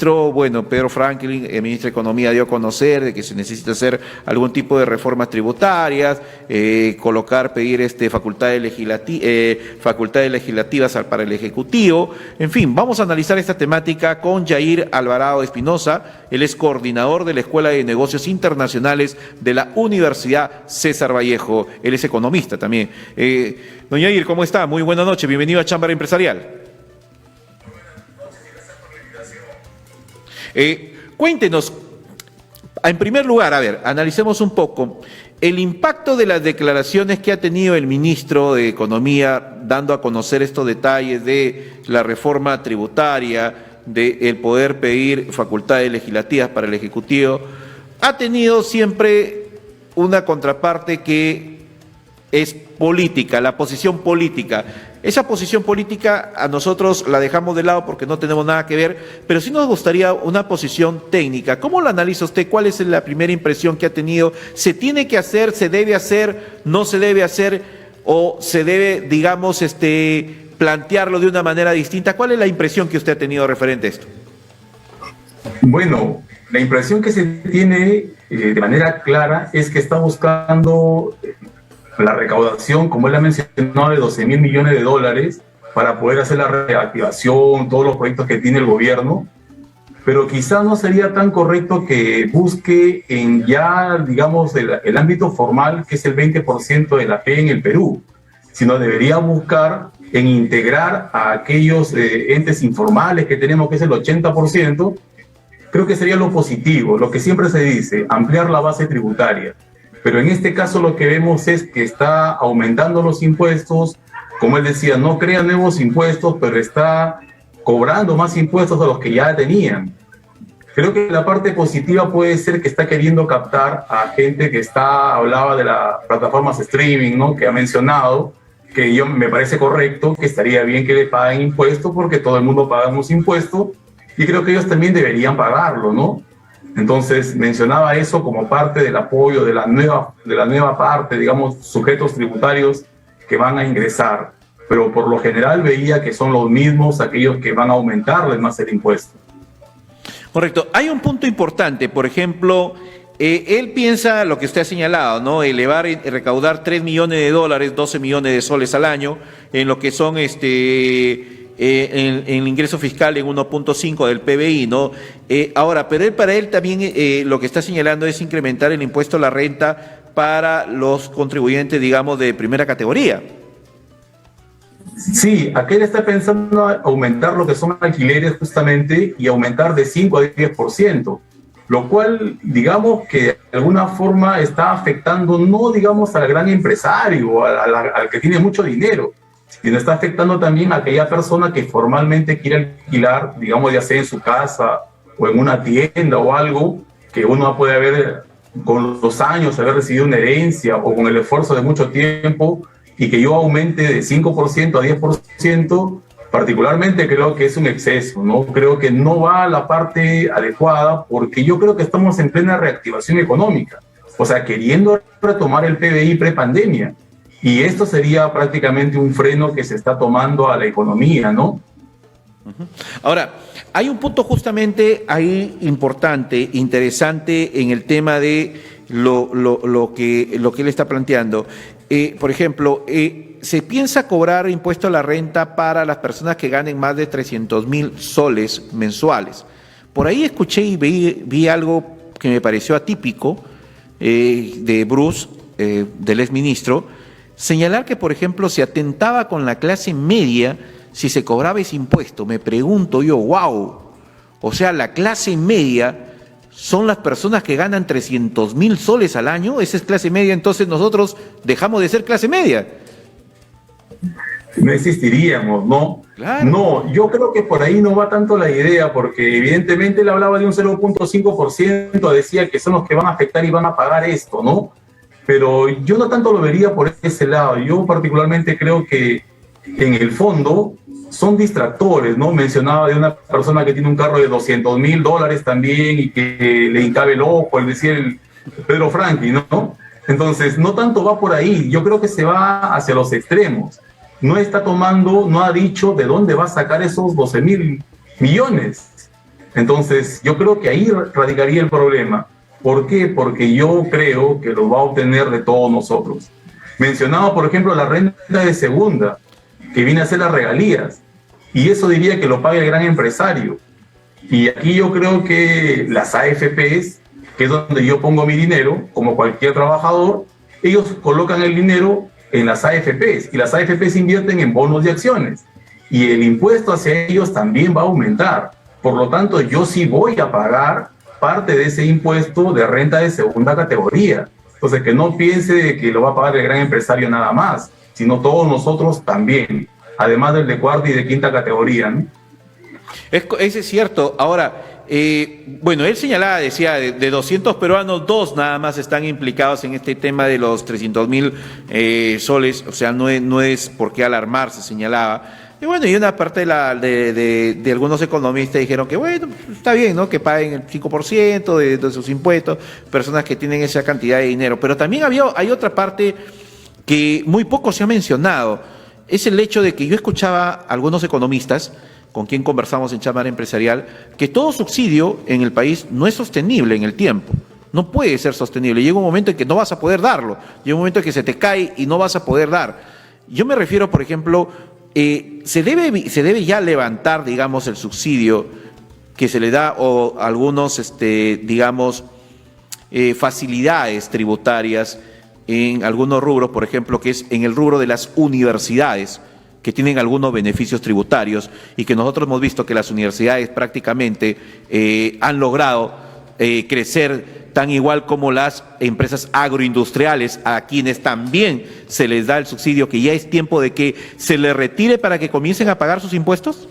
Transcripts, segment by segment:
ministro, bueno, Pedro Franklin, el ministro de Economía, dio a conocer de que se necesita hacer algún tipo de reformas tributarias, pedir facultades legislativas para el Ejecutivo. En fin, vamos a analizar esta temática con Yair Alvarado Espinosa. Él es coordinador de la Escuela de Negocios Internacionales de la Universidad César Vallejo. Él es economista también. Don Yair, ¿cómo está? Muy buena noche, bienvenido a Chámbara Empresarial. Cuéntenos, en primer lugar, a ver, analicemos un poco el impacto de las declaraciones que ha tenido el ministro de Economía, dando a conocer estos detalles de la reforma tributaria, de el poder pedir facultades legislativas para el Ejecutivo. Ha tenido siempre una contraparte que es política, la posición política. Esa posición política a nosotros la dejamos de lado porque no tenemos nada que ver, pero sí nos gustaría una posición técnica. ¿Cómo lo analiza usted? ¿Cuál es la primera impresión que ha tenido? ¿Se tiene que hacer, se debe hacer, no se debe hacer o se debe, digamos, plantearlo de una manera distinta? ¿Cuál es la impresión que usted ha tenido referente a esto? Bueno, la impresión que se tiene de manera clara es que está buscando la recaudación, como él ha mencionado, de 12.000 millones de dólares para poder hacer la reactivación, todos los proyectos que tiene el gobierno, pero quizás no sería tan correcto que busque en ya, digamos, el ámbito formal, que es el 20% de la P en el Perú, sino debería buscar en integrar a aquellos entes informales que tenemos, que es el 80%. Creo que sería lo positivo, lo que siempre se dice, ampliar la base tributaria. Pero en este caso lo que vemos es que está aumentando los impuestos, como él decía, no crea nuevos impuestos, pero está cobrando más impuestos a los que ya tenían. Creo que la parte positiva puede ser que está queriendo captar a gente que hablaba de las plataformas streaming, ¿no?, que ha mencionado, que yo me parece correcto, que estaría bien que le paguen impuestos porque todo el mundo pagamos impuestos y creo que ellos también deberían pagarlo, ¿no? Entonces mencionaba eso como parte del apoyo de la nueva parte, digamos, sujetos tributarios que van a ingresar, pero por lo general veía que son los mismos aquellos que van a aumentarles más el impuesto. Correcto. Hay un punto importante, por ejemplo, él piensa lo que usted ha señalado, ¿no? Elevar y recaudar 3 millones de dólares, 12 millones de soles al año, en lo que son en el ingreso fiscal en 1.5 del PBI, ¿no? Ahora, pero para él también lo que está señalando es incrementar el impuesto a la renta para los contribuyentes, digamos, de primera categoría. Sí, aquel está pensando aumentar lo que son alquileres justamente y aumentar de 5 a 10%, lo cual, digamos, que de alguna forma está afectando no, digamos, al gran empresario, al que tiene mucho dinero, sino está afectando también a aquella persona que formalmente quiere alquilar, digamos, ya sea en su casa o en una tienda o algo, que uno puede haber, con los años, haber recibido una herencia o con el esfuerzo de mucho tiempo, y que yo aumente de 5% a 10%, particularmente creo que es un exceso, ¿no? Creo que no va a la parte adecuada, porque yo creo que estamos en plena reactivación económica, o sea, queriendo retomar el PBI prepandemia. Y esto sería prácticamente un freno que se está tomando a la economía, ¿no? Ahora, hay un punto justamente ahí importante, interesante en el tema de lo que él está planteando. Por ejemplo, se piensa cobrar impuesto a la renta para las personas que ganen más de 300.000 soles mensuales. Por ahí escuché y vi algo que me pareció atípico de Bruce, del exministro, señalar que, por ejemplo, se atentaba con la clase media si se cobraba ese impuesto. Me pregunto yo, wow, o sea, la clase media son las personas que ganan 300.000 soles al año. Esa es clase media, entonces nosotros dejamos de ser clase media. No existiríamos, ¿no? Claro. No, yo creo que por ahí no va tanto la idea, porque evidentemente él hablaba de un 0.5%, decía que son los que van a afectar y van a pagar esto, ¿no? Pero yo no tanto lo vería por ese lado. Yo particularmente creo que en el fondo son distractores, ¿no? Mencionaba de una persona que tiene un carro de 200.000 dólares también y que le hincabe el ojo, el decía el Pedro Franklin, ¿no? Entonces, no tanto va por ahí. Yo creo que se va hacia los extremos. No ha dicho de dónde va a sacar esos 12.000 millones. Entonces, yo creo que ahí radicaría el problema. ¿Por qué? Porque yo creo que lo va a obtener de todos nosotros. Mencionaba, por ejemplo, la renta de segunda, que viene a ser las regalías, y eso diría que lo paga el gran empresario. Y aquí yo creo que las AFPs, que es donde yo pongo mi dinero, como cualquier trabajador, ellos colocan el dinero en las AFPs, y las AFPs invierten en bonos de acciones, y el impuesto hacia ellos también va a aumentar. Por lo tanto, yo sí voy a pagar parte de ese impuesto de renta de segunda categoría. Entonces, que no piense que lo va a pagar el gran empresario nada más, sino todos nosotros también, además del de cuarta y de quinta categoría, ¿no? Ese es cierto. Ahora, bueno, él señalaba, decía, de 200 peruanos, 2 nada más están implicados en este tema de los 300.000 soles, o sea, no es por qué alarmarse, señalaba. Y bueno, y una parte de algunos economistas dijeron que bueno, está bien, ¿no? Que paguen el 5% de sus impuestos, personas que tienen esa cantidad de dinero. Pero también hay otra parte que muy poco se ha mencionado, es el hecho de que yo escuchaba a algunos economistas con quien conversamos en Chámara Empresarial, que todo subsidio en el país no es sostenible en el tiempo. No puede ser sostenible. Llega un momento en que no vas a poder darlo. Llega un momento en que se te cae y no vas a poder dar. Yo me refiero, por ejemplo, se debe ya levantar, digamos, el subsidio que se le da o algunos, digamos, facilidades tributarias en algunos rubros, por ejemplo, que es en el rubro de las universidades, que tienen algunos beneficios tributarios y que nosotros hemos visto que las universidades prácticamente han logrado crecer tan igual como las empresas agroindustriales, a quienes también se les da el subsidio, que ya es tiempo de que se les retire para que comiencen a pagar sus impuestos?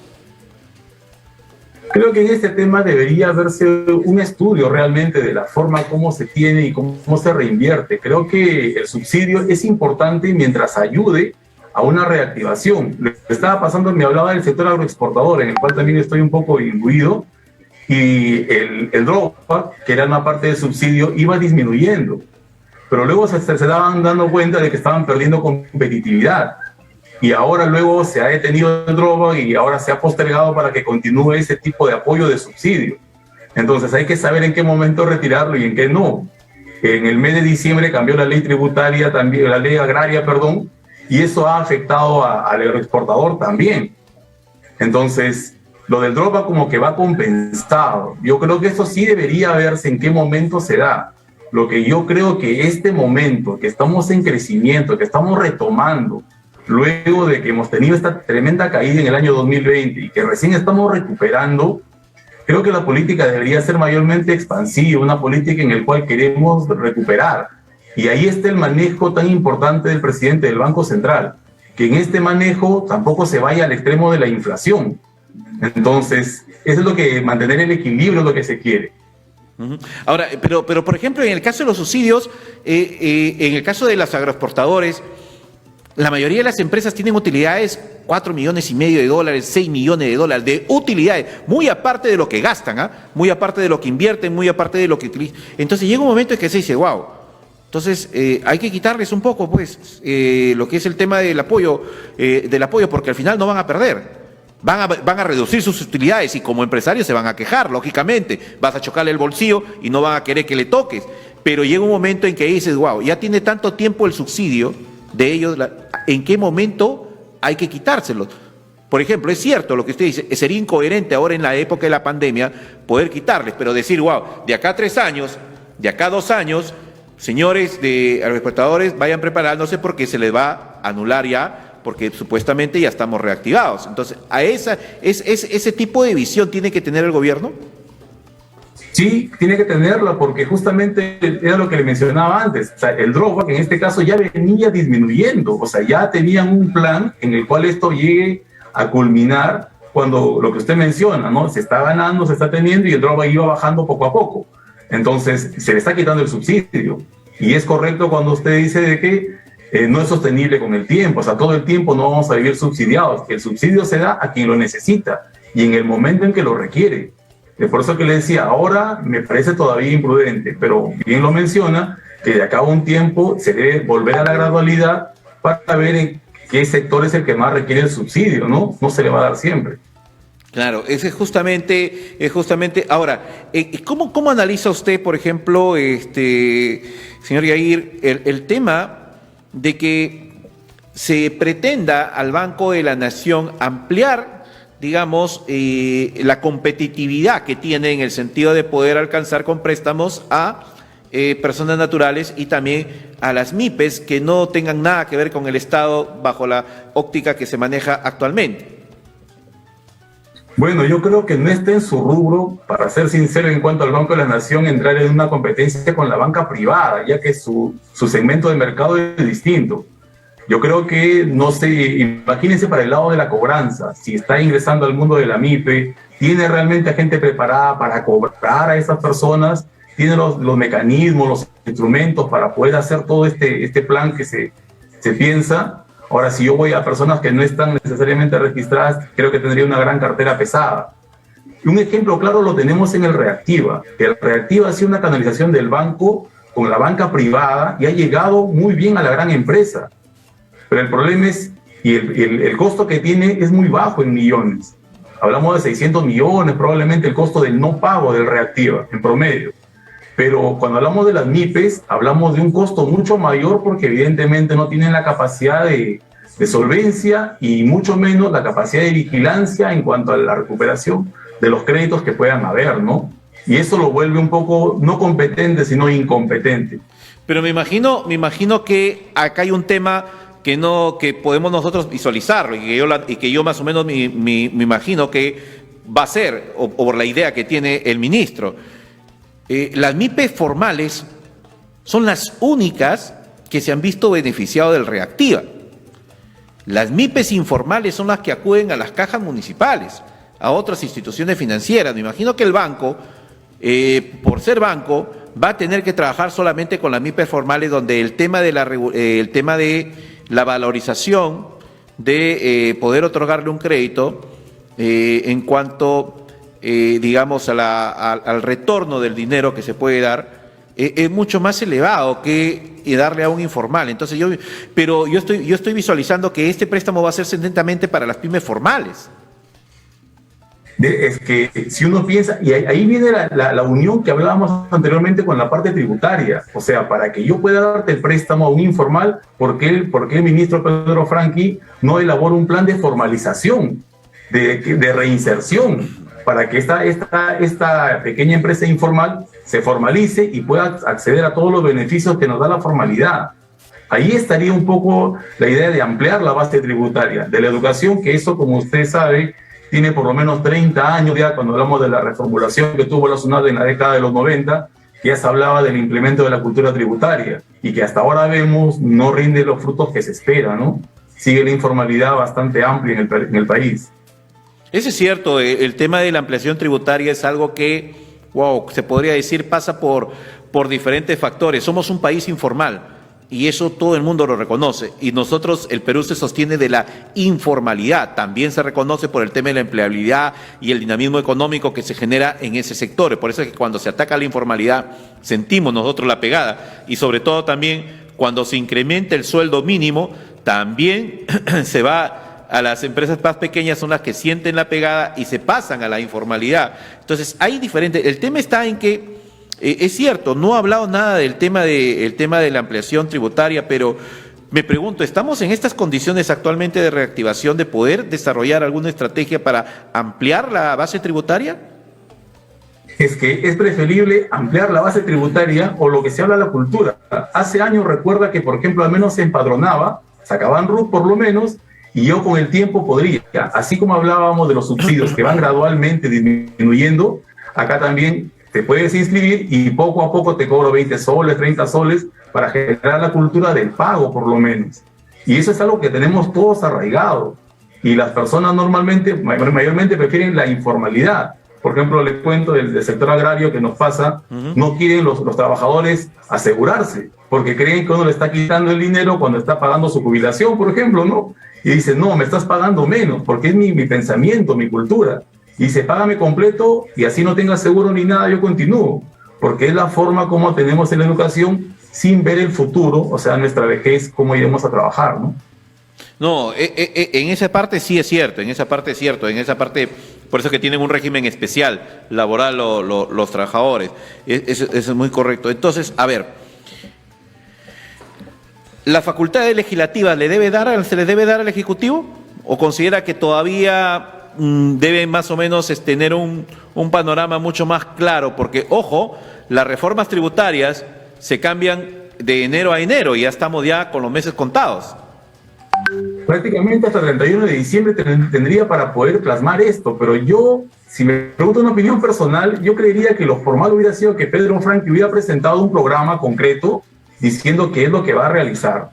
Creo que en este tema debería haberse un estudio realmente de la forma como se tiene y cómo se reinvierte. Creo que el subsidio es importante mientras ayude a una reactivación. Lo que estaba pasando, me hablaba del sector agroexportador, en el cual también estoy un poco imbuido, y el drawback, que era una parte del subsidio, iba disminuyendo. Pero luego se daban dando cuenta de que estaban perdiendo competitividad. Y ahora luego se ha detenido el drawback y ahora se ha postergado para que continúe ese tipo de apoyo de subsidio. Entonces hay que saber en qué momento retirarlo y en qué no. En el mes de diciembre cambió la ley tributaria, también la ley agraria, perdón, y eso ha afectado al agroexportador también. Entonces, lo del drawback como que va compensado. Yo creo que eso sí debería verse en qué momento se da. Lo que yo creo que este momento, que estamos en crecimiento, que estamos retomando, luego de que hemos tenido esta tremenda caída en el año 2020 y que recién estamos recuperando, creo que la política debería ser mayormente expansiva, una política en la cual queremos recuperar. Y ahí está el manejo tan importante del presidente del Banco Central, que en este manejo tampoco se vaya al extremo de la inflación. Entonces, eso es lo que, mantener el equilibrio es lo que se quiere. Ahora, pero por ejemplo, en el caso de los subsidios, en el caso de los agroexportadores, la mayoría de las empresas tienen utilidades, 4,5 millones de dólares, 6 millones de dólares de utilidades, muy aparte de lo que gastan, muy aparte de lo que invierten, muy aparte de lo que utilizan. Entonces llega un momento en que se dice, wow, entonces hay que quitarles un poco, pues, lo que es el tema del apoyo, porque al final no van a perder. Van a reducir sus utilidades y como empresarios se van a quejar, lógicamente. Vas a chocarle el bolsillo y no van a querer que le toques. Pero llega un momento en que dices, wow, ya tiene tanto tiempo el subsidio de ellos, ¿en qué momento hay que quitárselo? Por ejemplo, es cierto lo que usted dice, sería incoherente ahora en la época de la pandemia poder quitarles, pero decir, wow, de acá a 3 años, de acá a 2 años, señores de agroexportadores, vayan preparándose porque se les va a anular ya, porque supuestamente ya estamos reactivados. Entonces, ese tipo de visión tiene que tener el gobierno. Sí, tiene que tenerla porque justamente era lo que le mencionaba antes. O sea, el drawback en este caso ya venía disminuyendo. O sea, ya tenían un plan en el cual esto llegue a culminar cuando lo que usted menciona, ¿no? Se está ganando, se está teniendo y el drawback iba bajando poco a poco. Entonces, se le está quitando el subsidio. Y es correcto cuando usted dice de que no es sostenible con el tiempo. O sea, todo el tiempo no vamos a vivir subsidiados. El subsidio se da a quien lo necesita y en el momento en que lo requiere. Por eso que le decía, ahora me parece todavía imprudente, pero bien lo menciona, que de acá a un tiempo se debe volver a la gradualidad para ver en qué sector es el que más requiere el subsidio, ¿no? No se le va a dar siempre. Claro, ese es justamente, ahora, ¿cómo analiza usted, por ejemplo, señor Yair, el tema de que se pretenda al Banco de la Nación ampliar, digamos, la competitividad que tiene en el sentido de poder alcanzar con préstamos a personas naturales y también a las MIPES que no tengan nada que ver con el Estado bajo la óptica que se maneja actualmente? Bueno, yo creo que no está en su rubro, para ser sincero, en cuanto al Banco de la Nación, entrar en una competencia con la banca privada, ya que su segmento de mercado es distinto. Yo creo que, no sé, imagínense para el lado de la cobranza, si está ingresando al mundo de la MIPE, tiene realmente a gente preparada para cobrar a esas personas, tiene los mecanismos, los instrumentos para poder hacer todo este plan que se piensa. Ahora, si yo voy a personas que no están necesariamente registradas, creo que tendría una gran cartera pesada. Y un ejemplo claro lo tenemos en el Reactiva. El Reactiva ha sido una canalización del banco con la banca privada y ha llegado muy bien a la gran empresa. Pero el problema es, y el costo que tiene es muy bajo en millones. Hablamos de 600 millones, probablemente el costo del no pago del Reactiva, en promedio. Pero cuando hablamos de las MIPES, hablamos de un costo mucho mayor porque evidentemente no tienen la capacidad de solvencia y mucho menos la capacidad de vigilancia en cuanto a la recuperación de los créditos que puedan haber, ¿no? Y eso lo vuelve un poco no competente, sino incompetente. Pero me imagino que acá hay un tema que podemos nosotros visualizarlo y que yo más o menos me imagino que va a ser, o por la idea que tiene el ministro. Las MIPES formales son las únicas que se han visto beneficiadas del Reactiva. Las MIPES informales son las que acuden a las cajas municipales, a otras instituciones financieras. Me imagino que el banco, por ser banco, va a tener que trabajar solamente con las MIPES formales, donde el tema de la valorización de poder otorgarle un crédito en cuanto digamos, al retorno del dinero que se puede dar, es mucho más elevado que darle a un informal. Entonces yo estoy visualizando que este préstamo va a ser netamente para las pymes formales. Es que si uno piensa, y ahí viene la unión que hablábamos anteriormente con la parte tributaria. O sea, para que yo pueda darte el préstamo a un informal, ¿por qué el ministro Pedro Franqui no elabora un plan de formalización, de reinserción, para que esta pequeña empresa informal se formalice y pueda acceder a todos los beneficios que nos da la formalidad? Ahí estaría un poco la idea de ampliar la base tributaria de la educación, que eso, como usted sabe, tiene por lo menos 30 años ya. Cuando hablamos de la reformulación que tuvo la SUNAT en la década de los 90, ya se hablaba del implemento de la cultura tributaria y que hasta ahora vemos no rinde los frutos que se esperan, ¿no? Sigue la informalidad bastante amplia en el país. Eso es cierto, el tema de la ampliación tributaria es algo que, se podría decir, pasa por diferentes factores. Somos un país informal y eso todo el mundo lo reconoce. Y nosotros, el Perú se sostiene de la informalidad. También se reconoce por el tema de la empleabilidad y el dinamismo económico que se genera en ese sector. Por eso es que cuando se ataca la informalidad, sentimos nosotros la pegada. Y sobre todo también cuando se incrementa el sueldo mínimo, también se va a las empresas más pequeñas, son las que sienten la pegada y se pasan a la informalidad. Entonces, hay diferentes. El tema está en que, es cierto, no ha hablado nada del tema de la ampliación tributaria, pero me pregunto, ¿estamos en estas condiciones actualmente de reactivación de poder desarrollar alguna estrategia para ampliar la base tributaria? Es que es preferible ampliar la base tributaria o lo que se habla de la cultura. Hace años recuerda que, por ejemplo, al menos se empadronaba, sacaban RUT por lo menos, y yo con el tiempo podría, así como hablábamos de los subsidios que van gradualmente disminuyendo, acá también te puedes inscribir y poco a poco te cobro 20 soles, 30 soles para generar la cultura del pago por lo menos. Y eso es algo que tenemos todos arraigado. Y las personas normalmente, mayormente prefieren la informalidad. Por ejemplo, les cuento del sector agrario que nos pasa, no quieren los trabajadores asegurarse, porque creen que uno le está quitando el dinero cuando está pagando su jubilación, por ejemplo, ¿no? Y dicen, no, me estás pagando menos, porque es mi pensamiento, mi cultura. Y dice, págame completo y así no tengas seguro ni nada, yo continúo. Porque es la forma como tenemos en la educación sin ver el futuro, o sea, nuestra vejez, cómo iremos a trabajar, ¿no? No, en esa parte sí es cierto, en esa parte por eso es que tienen un régimen especial laboral los trabajadores. Eso es muy correcto. Entonces, a ver, ¿las facultades legislativas se les debe dar al Ejecutivo? ¿O considera que todavía deben más o menos tener un panorama mucho más claro? Porque, ojo, las reformas tributarias se cambian de enero a enero y ya estamos ya con los meses contados. Prácticamente hasta el 31 de diciembre tendría para poder plasmar esto, pero yo, si me pregunto una opinión personal, yo creería que lo formal hubiera sido que Pedro Franque hubiera presentado un programa concreto diciendo qué es lo que va a realizar.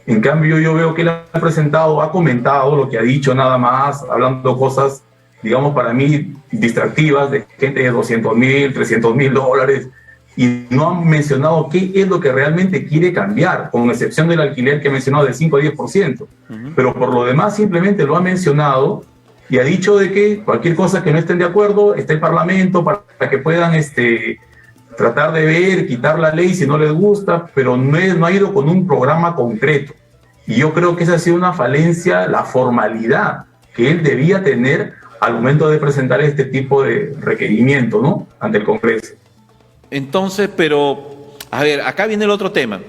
En cambio, yo veo que él ha presentado, ha comentado lo que ha dicho nada más, hablando cosas, digamos, para mí distractivas, de gente de 200.000, 300.000 dólares, y no ha mencionado qué es lo que realmente quiere cambiar, con excepción del alquiler que ha mencionado del 5 a 10%. Pero por lo demás simplemente lo ha mencionado y ha dicho de que cualquier cosa que no estén de acuerdo, está el Parlamento para que puedan tratar de ver, quitar la ley si no les gusta, pero no ha ido con un programa concreto. Y yo creo que esa ha sido una falencia, la formalidad que él debía tener al momento de presentar este tipo de requerimiento, ¿no?, ante el Congreso. Entonces, pero, a ver, acá viene el otro tema.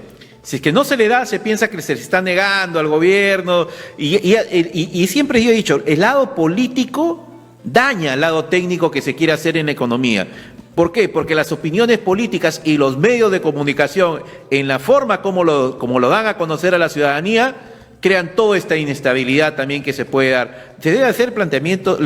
Si es que no se le da, se piensa que se le está negando al gobierno, y siempre yo he dicho, el lado político daña al lado técnico que se quiere hacer en la economía. ¿Por qué? Porque las opiniones políticas y los medios de comunicación, en la forma como lo dan a conocer a la ciudadanía, crean toda esta inestabilidad también que se puede dar. Se debe hacer el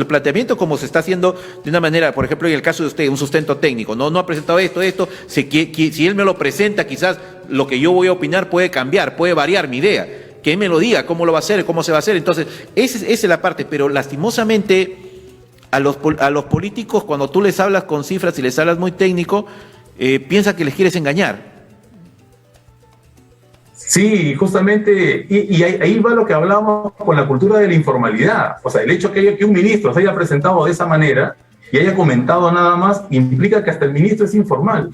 planteamiento como se está haciendo de una manera, por ejemplo, en el caso de usted, un sustento técnico. No ha presentado esto, si él me lo presenta, quizás lo que yo voy a opinar puede cambiar, puede variar mi idea. Que él me lo diga, cómo lo va a hacer, cómo se va a hacer. Entonces, esa es la parte, pero lastimosamente a los políticos, cuando tú les hablas con cifras y les hablas muy técnico, piensan que les quieres engañar. Sí, justamente, y ahí va lo que hablábamos con la cultura de la informalidad. O sea, el hecho que un ministro se haya presentado de esa manera y haya comentado nada más, implica que hasta el ministro es informal.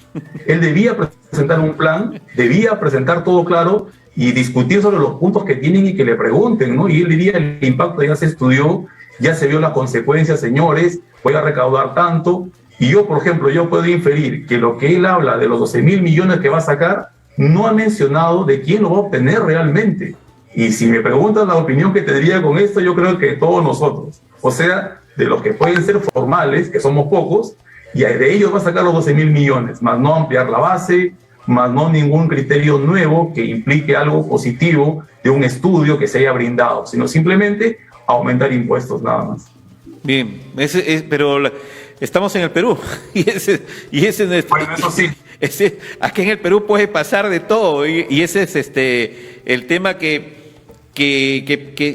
Él debía presentar un plan, debía presentar todo claro y discutir sobre los puntos que tienen y que le pregunten, ¿no? Y él diría, el impacto ya se estudió, ya se vio las consecuencias, señores, voy a recaudar tanto. Y yo, por ejemplo, yo puedo inferir que lo que él habla de los 12.000 millones que va a sacar, no ha mencionado de quién lo va a obtener realmente. Y si me preguntan la opinión que tendría con esto, yo creo que todos nosotros, o sea, de los que pueden ser formales, que somos pocos, y de ellos va a sacar los 12.000 millones, más no ampliar la base, más no ningún criterio nuevo que implique algo positivo de un estudio que se haya brindado, sino simplemente aumentar impuestos nada más. Bien, pero estamos en el Perú y ese bueno, eso sí. Aquí en el Perú puede pasar de todo y ese es el tema que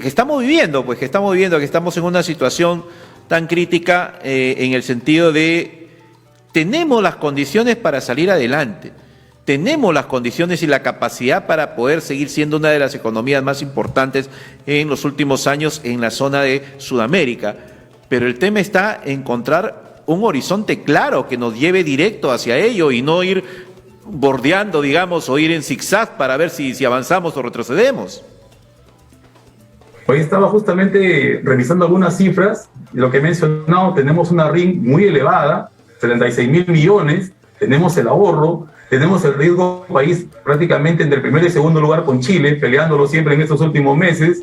estamos viviendo, pues que estamos en una situación tan crítica en el sentido de tenemos las condiciones para salir adelante. Tenemos las condiciones y la capacidad para poder seguir siendo una de las economías más importantes en los últimos años en la zona de Sudamérica. Pero el tema está en encontrar un horizonte claro que nos lleve directo hacia ello y no ir bordeando, digamos, o ir en zigzag para ver si avanzamos o retrocedemos. Hoy estaba justamente revisando algunas cifras. Lo que he mencionado, tenemos una RIN muy elevada, 36.000 millones, tenemos el ahorro, tenemos el riesgo país prácticamente entre el primer y segundo lugar con Chile, peleándolo siempre en estos últimos meses.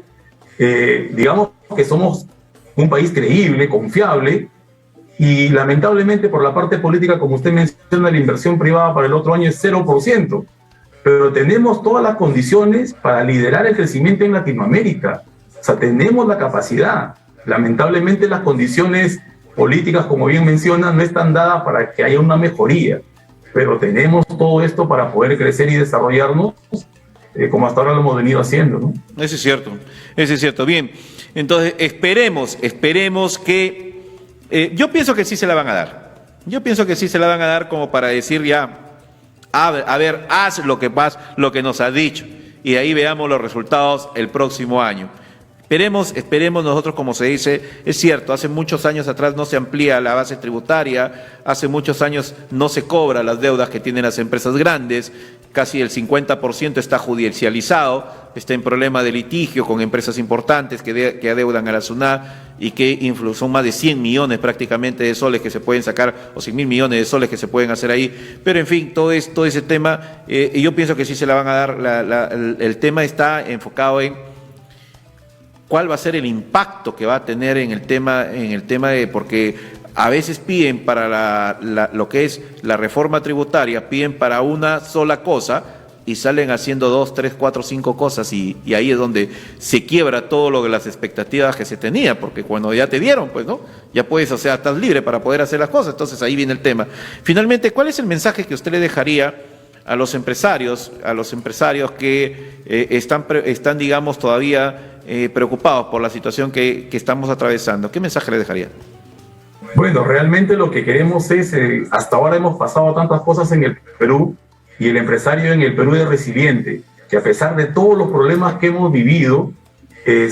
Digamos que somos un país creíble, confiable, y lamentablemente por la parte política, como usted menciona, la inversión privada para el otro año es 0%, pero tenemos todas las condiciones para liderar el crecimiento en Latinoamérica. O sea, tenemos la capacidad. Lamentablemente las condiciones políticas, como bien menciona, no están dadas para que haya una mejoría, pero tenemos todo esto para poder crecer y desarrollarnos como hasta ahora lo hemos venido haciendo, ¿no? Eso es cierto. Bien, entonces esperemos que... yo pienso que sí se la van a dar. Yo pienso que sí se la van a dar como para decir ya, a ver, haz lo que nos has dicho y de ahí veamos los resultados el próximo año. Esperemos nosotros, como se dice, es cierto, hace muchos años atrás no se amplía la base tributaria, hace muchos años no se cobra las deudas que tienen las empresas grandes, casi el 50% está judicializado, está en problema de litigio con empresas importantes que adeudan a la SUNAT y que son más de 100 millones prácticamente de soles que se pueden sacar, o 100.000 millones de soles que se pueden hacer ahí, pero en fin, todo ese tema, yo pienso que sí se la van a dar, el tema está enfocado en cuál va a ser el impacto que va a tener en el tema de, porque a veces piden para lo que es la reforma tributaria, piden para una sola cosa y salen haciendo 2, 3, 4, 5 cosas y ahí es donde se quiebra todo lo de las expectativas que se tenía, porque cuando ya te dieron, pues, ¿no? Ya puedes, o sea, estás libre para poder hacer las cosas, entonces ahí viene el tema. Finalmente, ¿cuál es el mensaje que usted le dejaría a los empresarios que están, digamos, todavía preocupados por la situación que estamos atravesando? ¿Qué mensaje le dejaría? Bueno, realmente lo que queremos es, hasta ahora hemos pasado tantas cosas en el Perú y el empresario en el Perú es resiliente, que a pesar de todos los problemas que hemos vivido,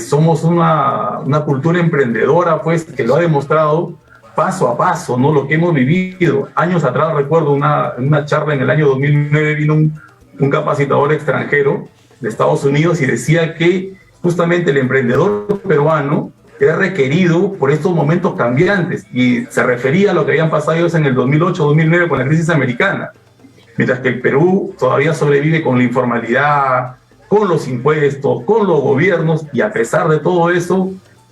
somos una cultura emprendedora, pues, que lo ha demostrado paso a paso, ¿no? Lo que hemos vivido. Años atrás, recuerdo una charla en el año 2009, vino un capacitador extranjero de Estados Unidos y decía que justamente el emprendedor peruano era requerido por estos momentos cambiantes y se refería a lo que habían pasado ellos en el 2008-2009 con la crisis americana, mientras que el Perú todavía sobrevive con la informalidad, con los impuestos, con los gobiernos, y a pesar de todo eso,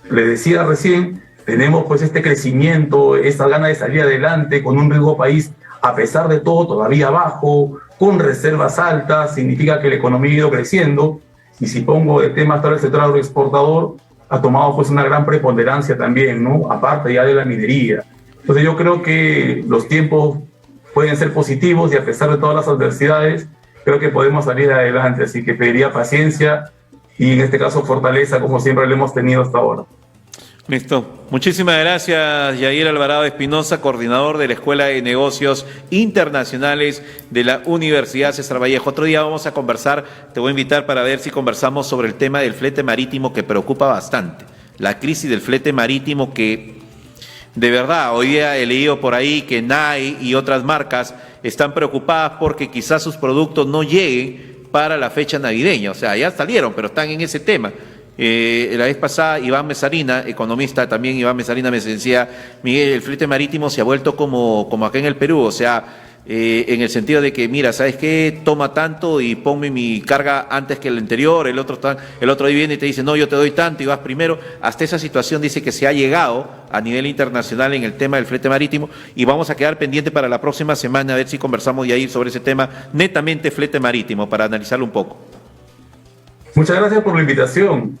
le decía recién, tenemos pues este crecimiento, esta gana de salir adelante con un riesgo país, a pesar de todo todavía bajo, con reservas altas, significa que la economía ha ido creciendo, y si pongo de tema hasta el sector agroexportador, ha tomado pues una gran preponderancia también, ¿no? Aparte ya de la minería. Entonces yo creo que los tiempos pueden ser positivos y a pesar de todas las adversidades, creo que podemos salir adelante. Así que pediría paciencia y en este caso fortaleza como siempre lo hemos tenido hasta ahora. Listo. Muchísimas gracias, Yair Alvarado Espinosa, coordinador de la Escuela de Negocios Internacionales de la Universidad César Vallejo. Otro día vamos a conversar, te voy a invitar para ver si conversamos sobre el tema del flete marítimo que preocupa bastante. La crisis del flete marítimo que, de verdad, hoy día he leído por ahí que NAI y otras marcas están preocupadas porque quizás sus productos no lleguen para la fecha navideña. O sea, ya salieron, pero están en ese tema. La vez pasada Iván Mesarina, economista también, Iván Mesarina me decía, Miguel, el flete marítimo se ha vuelto como acá en el Perú, o sea, en el sentido de que, mira, ¿sabes qué? Toma tanto y ponme mi carga antes que el anterior, el otro ahí viene y te dice, no, yo te doy tanto y vas primero. Hasta esa situación dice que se ha llegado a nivel internacional en el tema del flete marítimo y vamos a quedar pendiente para la próxima semana a ver si conversamos de ahí sobre ese tema, netamente flete marítimo, para analizarlo un poco. Muchas gracias por la invitación.